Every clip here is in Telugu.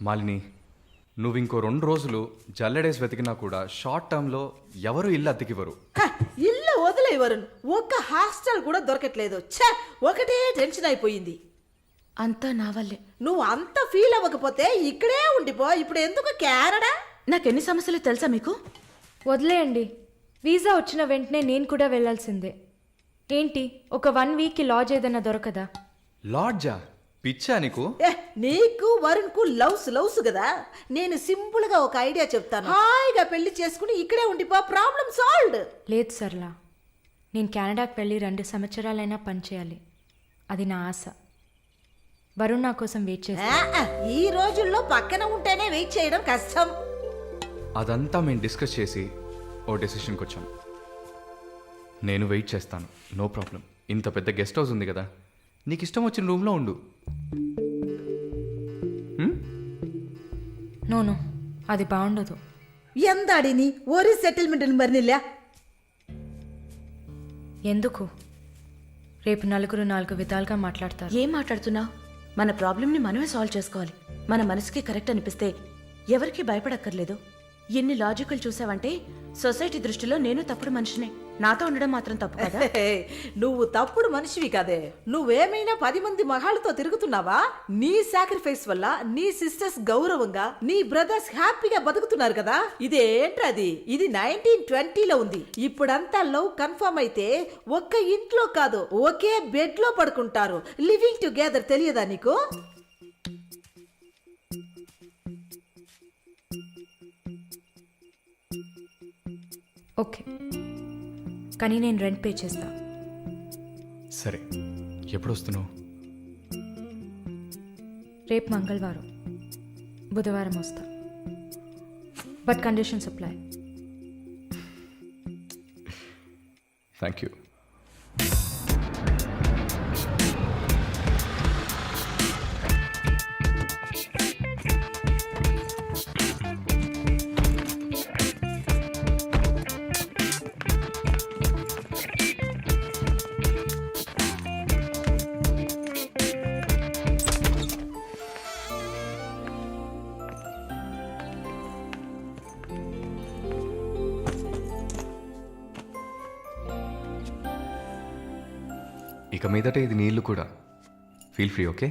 మాలిని, నువ్వు ఇంకో 2 రోజులు జల్లెడేసి వెతికినా కూడా షార్ట్ టర్మ్లో ఎవరు ఇల్లు అద్దెకివ్వరు. ఇల్లు వదిలే వరుణ్, ఒక్క హాస్టల్ కూడా దొరకట్లేదు. ఒకటే టెన్షన్ అయిపోయింది. అంతా నా వల్లే. నువ్వు అంత ఫీల్ అవ్వకపోతే ఇక్కడే ఉండిపో. ఇప్పుడు ఎందుకు కెనడా? నాకెన్ని సమస్యలు తెలుసా మీకు? వదిలేయండి. వీసా వచ్చిన వెంటనే నేను కూడా వెళ్ళాల్సిందే. ఏంటి, ఒక 1 వీక్కి లాడ్జ్ ఏదైనా దొరకదా? లాడ్జా? పిచ్చా నీకు? నీకు వరుణ్కు లవ్స్ కదా. నేను సింపుల్ గా ఒక ఐడియా చెప్తాను. హాయిగా పెళ్లి చేసుకుని ఇక్కడే ఉండిపో, ప్రాబ్లం సాల్వ్డ్. లేదు సర్లా, నేను కెనడాకి వెళ్ళి 2 సంవత్సరాలైనా పనిచేయాలి. అది నా ఆశ. వరుణ్ నా కోసం వెయిట్ చేస్తా. ఈ రోజుల్లో పక్కన ఉంటేనే వెయిట్ చేయడం కష్టం. అదంతా మేము డిస్కస్ చేసి ఓ డెసిషన్కి వచ్చాం. నేను వెయిట్ చేస్తాను, నో ప్రాబ్లం. ఇంత పెద్ద గెస్ట్ హౌస్ ఉంది కదా, నీకు ఇష్టం వచ్చిన రూమ్లో ఉండు. నో, అది బాగుండదు. ఎందాడిని ఒరి సెటిల్మెంట్ మరినిల్లా. ఎందుకు? రేపు నలుగురు 4 విధాలుగా మాట్లాడతారు. ఏం మాట్లాడుతున్నావు? మన ప్రాబ్లంని మనమే సాల్వ్ చేసుకోవాలి. మన మనసుకి కరెక్ట్ అనిపిస్తే ఎవరికి భయపడక్కర్లేదు. ఎన్ని లాజికల్ చూసావంటే సొసైటీ దృష్టిలో నేను తప్పుడు మనిషినే. నాతో ఉండడం మాత్రం తప్పు కదా? నువ్వు తప్పుడు మనిషివి కదే. నువ్వేమైనా 10 మంది మగాళ్ళతో తిరుగుతున్నావా? నీ సాక్రిఫైస్ వల్ల నీ సిస్టర్స్ గౌరవంగా, నీ బ్రదర్స్ హ్యాపీగా బతుకుతున్నారు కదా. ఇదేంట్రది? ఇది 1920లో ఉంది. ఇప్పుడంతా లవ్ కన్ఫర్మ్ అయితే ఒక్క ఇంట్లో కాదు, ఒకే బెడ్ లో పడుకుంటారు. లివింగ్ టుగెదర్ తెలియదా నీకు? ఓకే, కానీ నేను రెంట్ పే చేస్తా. సరే, ఎప్పుడు వస్తున్నావు? రేపు మంగళవారం, బుధవారం వస్తా. But conditions apply. Thank you. ఇక మీదట ఇది నీళ్ళు కూడా. Feel free, okay?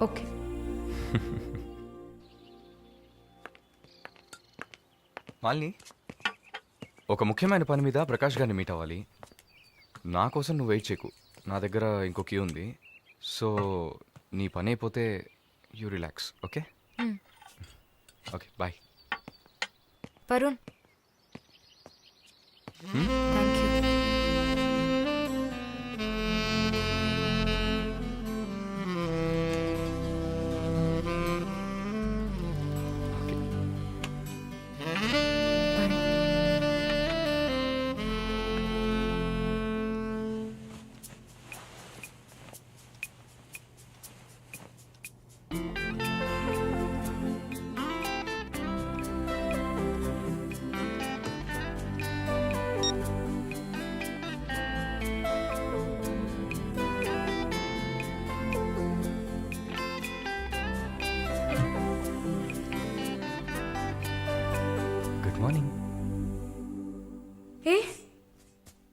Okay. Malini, ఒక ముఖ్యమైన పని మీద ప్రకాష్ గారిని మీట్ అవ్వాలి. నా కోసం నువ్వు వెయిట్ చేయకు. నా దగ్గర ఇంకో కీ ఉంది. సో నీ పని అయిపోతే you relax, okay? Okay, bye. Varun, thank you. Good morning. ఏ,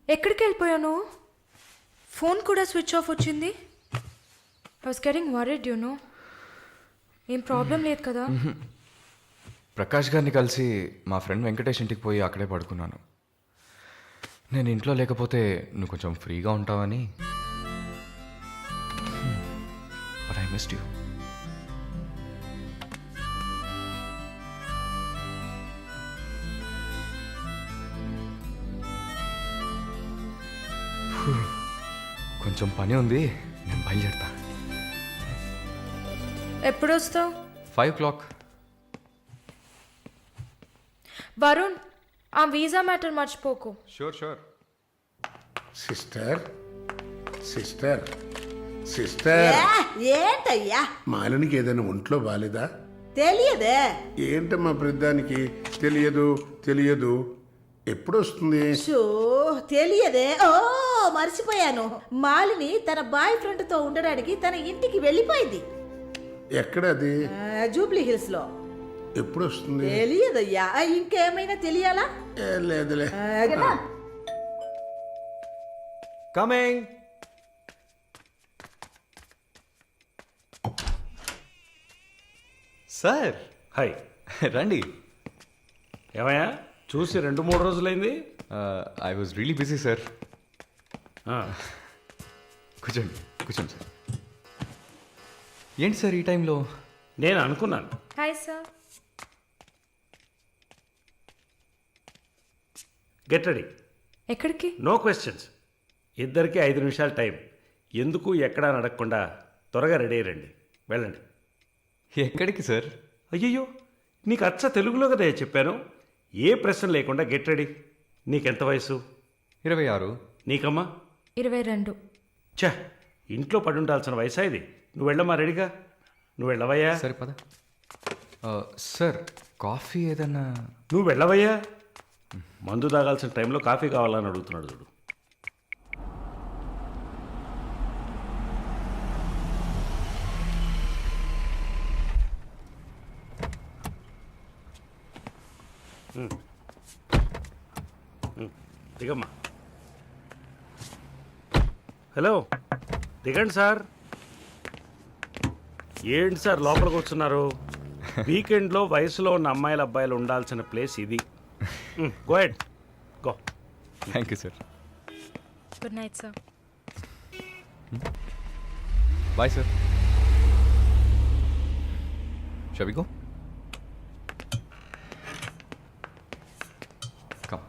ఎక్కడికి వెళ్ళిపోయాను? ఫోన్ కూడా స్విచ్ ఆఫ్ వచ్చింది. I was getting worried, you know. ఏం ప్రాబ్లం లేదు కదా? ప్రకాష్ గారిని కలిసి మా ఫ్రెండ్ వెంకటేష్ ఇంటికి పోయి అక్కడే పడుకున్నాను. నేను ఇంట్లో లేకపోతే నువ్వు కొంచెం ఫ్రీగా ఉంటావని. But I missed you. కొంచెం పని ఉంది, నేను బయలుదేరుతా. ఎప్పుడు వస్తావు? 5 o'clock. వరుణ్, ఆ వీసా మ్యాటర్ మర్చిపోకు. షూర్. సిస్టర్ సిస్టర్ సిస్టర్ ఏంటయ్యా? మాలినికి ఏదైనా ఒంట్లో బాలేదా? తెలియదే. ఏంటమ్మా ప్రతిదానికి తెలియదు ఎప్పుడు వస్తుంది? తెలియదే. ఓ మర్చిపోయాను. మాలిని తన బాయ్ ఫ్రెండ్ తో ఉండడానికి తన ఇంటికి వెళ్ళిపోయింది. ఎక్కడది? జూబ్లీ హిల్స్ లో. ఎప్పుడు వస్తుంది? తెలియదయ్యా. ఇంకేమైనా తెలియాలా? లేదులే. కమింగ్. Sir hi. రండి. ఏమయ్యా చూసి 2-3 రోజులైంది. I was really busy sir. ఆ, కూర్చోండి కూర్చోండి సార్. ఏంటి సార్ ఈ టైంలో? నేను అనుకున్నాను. Hi sir. Get ready. ఎక్కడికి? No questions. ఇద్దరికి 5 నిమిషాలు టైం. ఎందుకు ఎక్కడా నడకుండా త్వరగా రెడీ అయ్యండి. వెళ్ళండి. ఎక్కడికి సార్? అయ్యయ్యో, నీకు అచ్చ తెలుగులో కదా చెప్పాను. ఏ ప్రశ్న లేకుండా గెట్ రెడీ. నీకెంత వయసు? 26. నీకమ్మా? 22. ఛా, ఇంట్లో పడి ఉండాల్సిన వయసా ఇది. నువ్వు వెళ్ళమ్మా రెడీగా. నువ్వు వెళ్ళవయ్యా. సరే పద. సార్ కాఫీ ఏదన్నా? నువ్వు వెళ్ళవయ్యా. మందు తాగాల్సిన టైంలో కాఫీ కావాలని అడుగుతున్నాడు చూడు. దిగమ్మా. హలో, దిగండి సార్. ఏంటి సార్ లోపలికి వస్తున్నారు? వీకెండ్లో వయసులో ఉన్న అమ్మాయిల అబ్బాయిలు ఉండాల్సిన ప్లేస్ ఇది. Go ahead, go. Thank you sir. Good night sir. Bye sir. Shall we go? Come.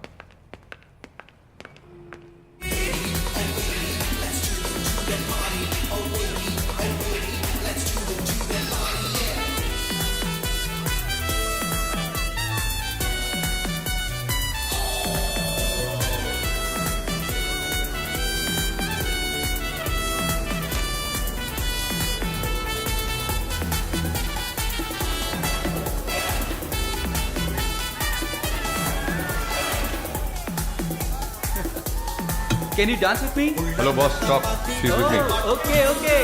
Can you dance with me? Hello boss, stop. She's with me. Okay, okay.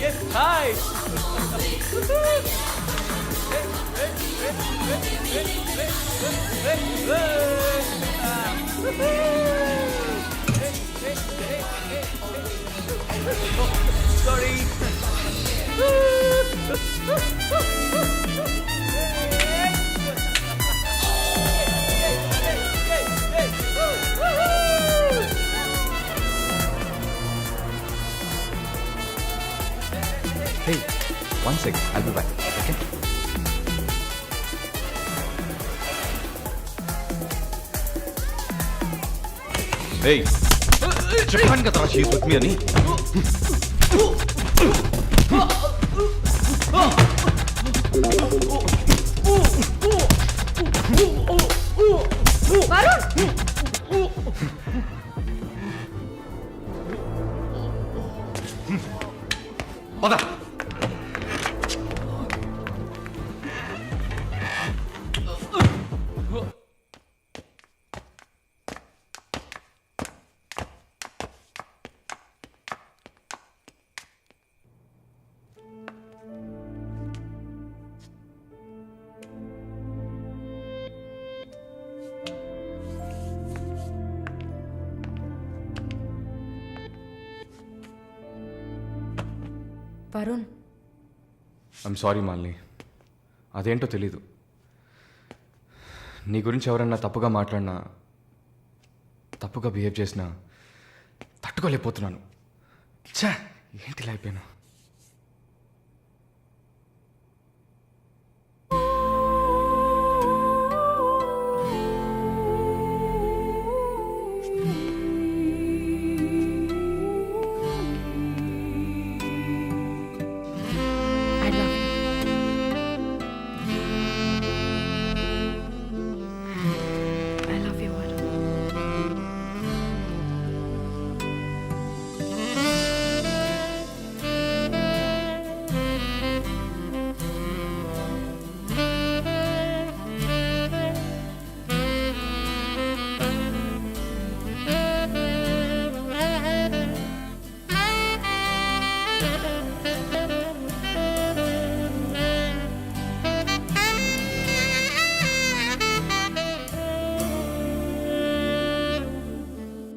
Yes, hi. Sorry. Hey, one sec. I'll be back. Okay? Hey, చెప్పాను కదరా షీస్ విత్ మీ అని. పద. Varun, I'm sorry Malini. అదేంటో తెలీదు. నీ గురించి ఎవరన్నా తప్పుగా మాట్లాడినా, తప్పుగా బిహేవ్ చేసినా తట్టుకోలేకపోతున్నాను. ఛా, ఏంటి ఇలా అయిపోయాను.